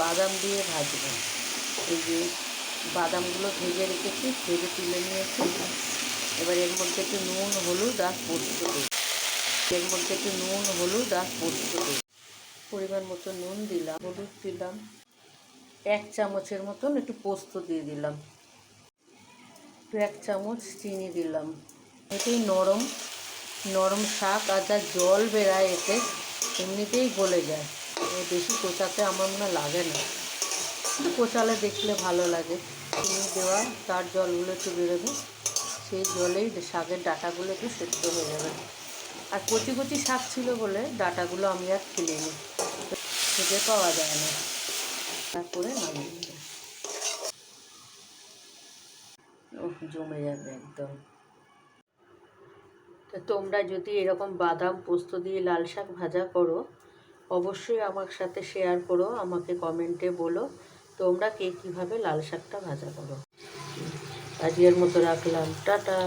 বাদাম দিয়ে ভাজবো। এই যে বাদামগুলো ভেজে রেখেছি, ভেজে তুলে নিয়েছি। এবার এর মধ্যে একটু নুন, হলুদ আর পোস্ত দিই। এর মধ্যে একটু নুন, হলুদ আর পোস্ত দিই। পরিমাণ মতো নুন দিলাম, হলুদ দিলাম, 1 চামচের মতন একটু পোস্ত দিয়ে দিলাম, 1 চামচ চিনি দিলাম। এতেই নরম নরম শাক, আর যা জল বেরায় এতে এমনিতেই গলে যায়। বেশি কোচাতে আমার মনে লাগে না, একটু কোচালে দেখলে ভালো লাগে। চিনি দেওয়া, তার জলগুলো একটু বেরোবে, সেই জলেই শাকের ডাঁটাগুলো একটু সেদ্ধ হয়ে যাবে। আর কচি কচি শাক ছিল বলে ডাঁটাগুলো আমি আর ফেলিনি, খুঁজে পাওয়া যায় না। তারপরে নামিয়ে নেব। জমে যাবে একদম। তো তোমরা যদি এরকম বাদাম পোস্ত দিয়ে লাল শাক ভাজা করো, অবশ্যই আমার সাথে শেয়ার করো, আমাকে কমেন্টে বলো তোমরা কে কীভাবে লাল শাকটা ভাজা করো। আজকের মতো রাখলাম, টাটা।